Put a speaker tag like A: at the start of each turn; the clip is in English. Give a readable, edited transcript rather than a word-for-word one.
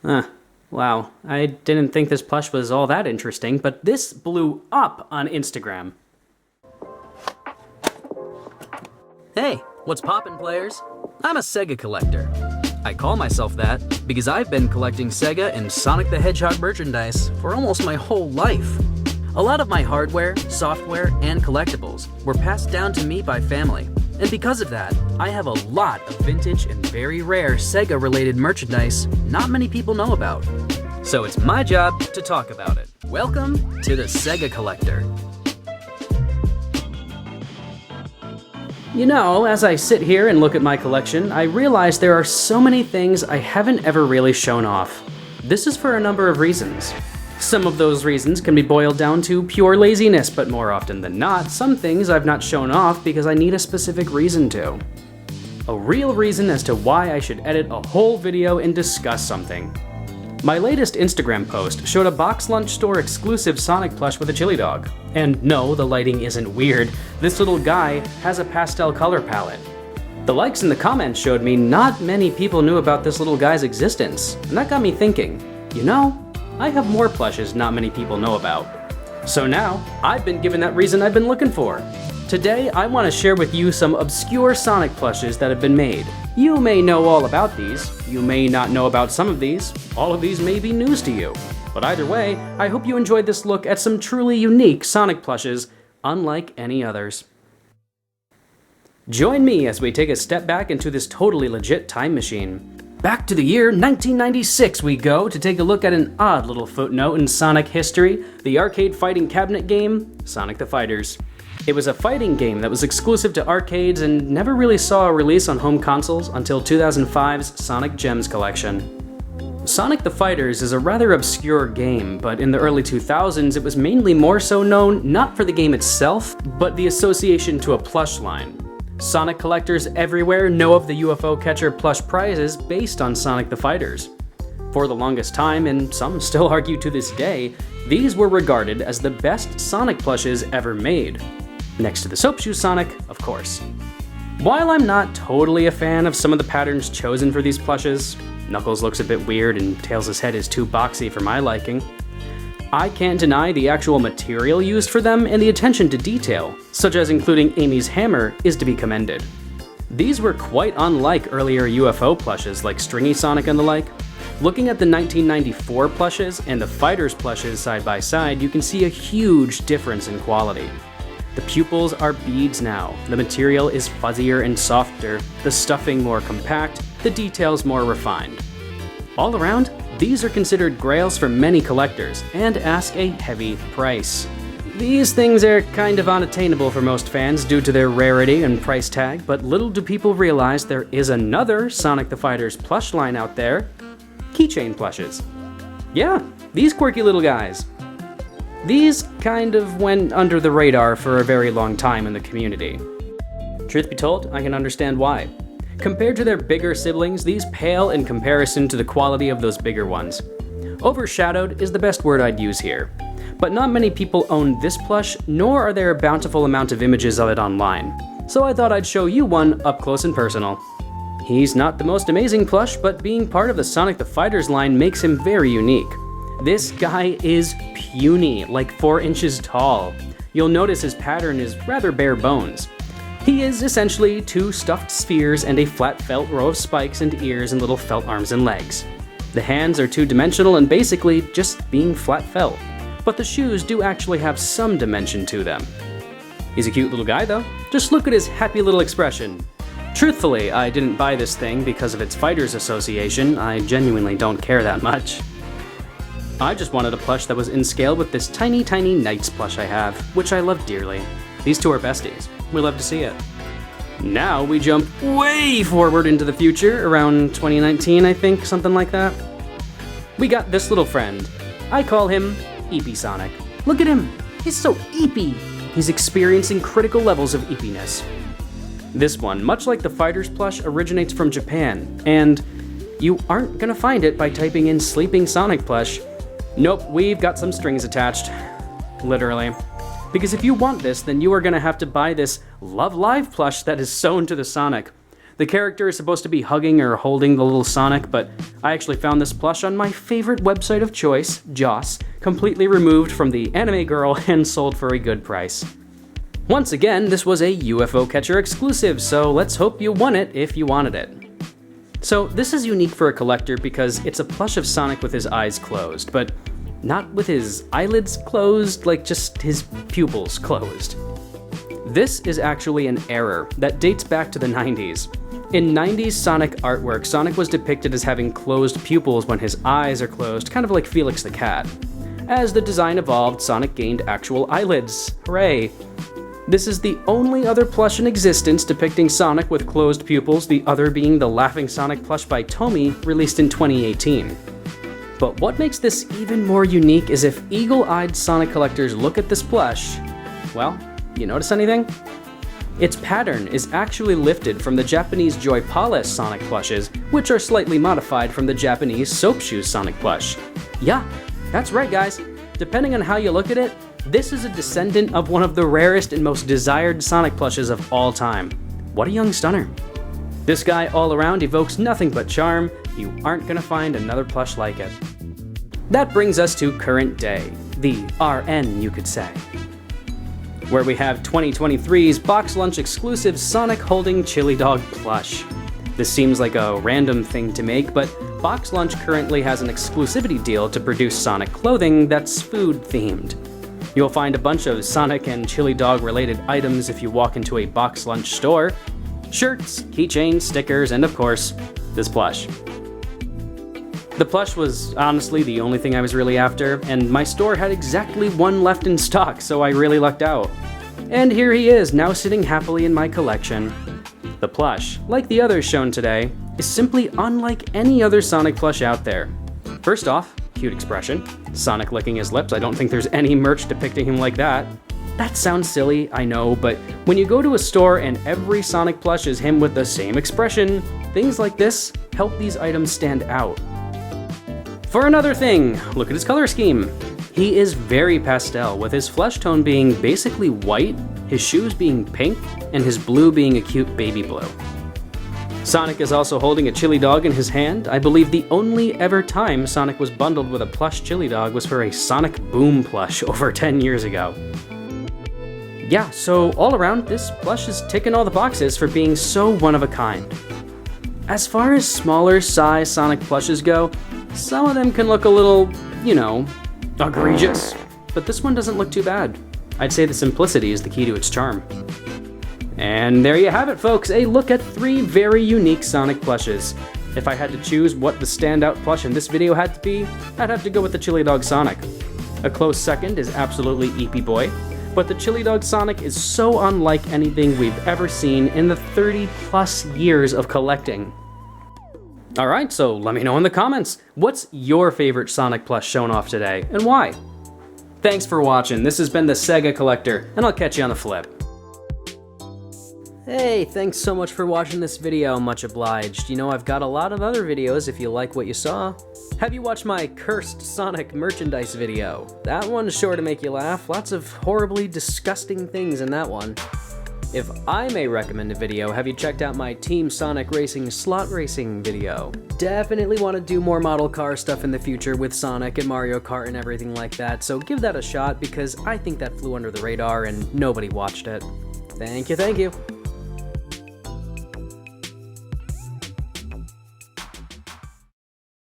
A: Wow, I didn't think this plush was all that interesting, but this blew up on Instagram. Hey, what's poppin', players? I'm a Sega collector. I call myself that because I've been collecting Sega and Sonic the Hedgehog merchandise for almost my whole life. A lot of my hardware, software, and collectibles were passed down to me by family. And because of that, I have a lot of vintage and very rare Sega-related merchandise not many people know about. So it's my job to talk about it. Welcome to the Sega Collector. You know, as I sit here and look at my collection, I realize there are so many things I haven't ever really shown off. This is for a number of reasons. Some of those reasons can be boiled down to pure laziness, but more often than not, some things I've not shown off because I need a specific reason to. A real reason as to why I should edit a whole video and discuss something. My latest Instagram post showed a box lunch store exclusive Sonic plush with a chili dog. And no, the lighting isn't weird. This little guy has a pastel color palette. The likes and the comments showed me not many people knew about this little guy's existence, and that got me thinking, you know, I have more plushes not many people know about. So now, I've been given that reason I've been looking for. Today, I want to share with you some obscure Sonic plushes that have been made. You may know all about these, you may not know about some of these, all of these may be news to you. But either way, I hope you enjoyed this look at some truly unique Sonic plushes, unlike any others. Join me as we take a step back into this totally legit time machine. Back to the year 1996 we go to take a look at an odd little footnote in Sonic history, the arcade fighting cabinet game, Sonic the Fighters. It was a fighting game that was exclusive to arcades and never really saw a release on home consoles until 2005's Sonic Gems collection. Sonic the Fighters is a rather obscure game, but in the early 2000s it was mainly more so known not for the game itself, but the association to a plush line. Sonic collectors everywhere know of the UFO Catcher plush prizes based on Sonic the Fighters. For the longest time, and some still argue to this day, these were regarded as the best Sonic plushes ever made. Next to the Soap Shoe Sonic, of course. While I'm not totally a fan of some of the patterns chosen for these plushes, Knuckles looks a bit weird and Tails' head is too boxy for my liking, I can't deny the actual material used for them and the attention to detail, such as including Amy's hammer, is to be commended. These were quite unlike earlier UFO plushes like Stringy Sonic and the like. Looking at the 1994 plushes and the Fighters plushes side by side, you can see a huge difference in quality. The pupils are beads now, the material is fuzzier and softer, the stuffing more compact, the details more refined. All around, these are considered grails for many collectors and ask a heavy price. These things are kind of unattainable for most fans due to their rarity and price tag, but little do people realize there is another Sonic the Fighters plush line out there, keychain plushes. Yeah, these quirky little guys. These kind of went under the radar for a very long time in the community. Truth be told, I can understand why. Compared to their bigger siblings, these pale in comparison to the quality of those bigger ones. Overshadowed is the best word I'd use here. But not many people own this plush, nor are there a bountiful amount of images of it online. So I thought I'd show you one up close and personal. He's not the most amazing plush, but being part of the Sonic the Fighters line makes him very unique. This guy is puny, like 4 inches tall. You'll notice his pattern is rather bare bones. He is essentially 2 stuffed spheres and a flat felt row of spikes and ears and little felt arms and legs. The hands are 2-dimensional and basically just being flat felt, but the shoes do actually have some dimension to them. He's a cute little guy though. Just look at his happy little expression. Truthfully, I didn't buy this thing because of its Fighters Association. I genuinely don't care that much. I just wanted a plush that was in scale with this tiny Knights plush I have, which I love dearly. These two are besties. We love to see it. Now we jump way forward into the future, around 2019 I think, something like that. We got this little friend. I call him Eepy Sonic. Look at him, he's so eepy. He's experiencing critical levels of eepiness. This one, much like the Fighters plush, originates from Japan, and you aren't gonna find it by typing in Sleeping Sonic plush. Nope, we've got some strings attached. Literally. Because if you want this, then you are gonna have to buy this Love Live plush that is sewn to the Sonic. The character is supposed to be hugging or holding the little Sonic, but I actually found this plush on my favorite website of choice, Joss, completely removed from the anime girl and sold for a good price. Once again, this was a UFO Catcher exclusive, so let's hope you won it if you wanted it. So this is unique for a collector because it's a plush of Sonic with his eyes closed, but not with his eyelids closed, like just his pupils closed. This is actually an error that dates back to the 90s. In 90s Sonic artwork, Sonic was depicted as having closed pupils when his eyes are closed, kind of like Felix the Cat. As the design evolved, Sonic gained actual eyelids. Hooray! This is the only other plush in existence depicting Sonic with closed pupils, the other being the Laughing Sonic plush by Tomy, released in 2018. But what makes this even more unique is if eagle-eyed Sonic collectors look at this plush, well, you notice anything? Its pattern is actually lifted from the Japanese Joy Palace Sonic plushes, which are slightly modified from the Japanese Soap Shoes Sonic plush. Yeah, that's right guys. Depending on how you look at it, this is a descendant of one of the rarest and most desired Sonic plushes of all time. What a young stunner. This guy all around evokes nothing but charm. You aren't gonna find another plush like it. That brings us to current day, the RN you could say, where we have 2023's Box Lunch exclusive Sonic holding Chili Dog plush. This seems like a random thing to make, but Box Lunch currently has an exclusivity deal to produce Sonic clothing that's food themed. You'll find a bunch of Sonic and Chili Dog related items if you walk into a Box Lunch store. Shirts, keychains, stickers, and of course, this plush. The plush was honestly the only thing I was really after, and my store had exactly one left in stock, so I really lucked out. And here he is, now sitting happily in my collection. The plush, like the others shown today, is simply unlike any other Sonic plush out there. First off, cute expression. Sonic licking his lips, I don't think there's any merch depicting him like that. That sounds silly, I know, but when you go to a store and every Sonic plush is him with the same expression, things like this help these items stand out. For another thing, look at his color scheme. He is very pastel, with his flesh tone being basically white, his shoes being pink, and his blue being a cute baby blue. Sonic is also holding a chili dog in his hand. I believe the only ever time Sonic was bundled with a plush chili dog was for a Sonic Boom plush over 10 years ago. Yeah, so all around, this plush is ticking all the boxes for being so one of a kind. As far as smaller size Sonic plushes go, some of them can look a little, egregious, but this one doesn't look too bad. I'd say the simplicity is the key to its charm. And there you have it, folks, a look at 3 very unique Sonic plushes. If I had to choose what the standout plush in this video had to be, I'd have to go with the Chili Dog Sonic. A close second is absolutely Eepy Boy, but the Chili Dog Sonic is so unlike anything we've ever seen in the 30 plus years of collecting. Alright, so let me know in the comments, what's your favorite Sonic plush shown off today, and why? Thanks for watching, this has been the Sega Collector, and I'll catch you on the flip. Hey, thanks so much for watching this video, much obliged. I've got a lot of other videos if you like what you saw. Have you watched my Cursed Sonic merchandise video? That one's sure to make you laugh, lots of horribly disgusting things in that one. If I may recommend a video, have you checked out my Team Sonic Racing slot racing video? Definitely want to do more model car stuff in the future with Sonic and Mario Kart and everything like that, so give that a shot because I think that flew under the radar and nobody watched it. Thank you, thank you.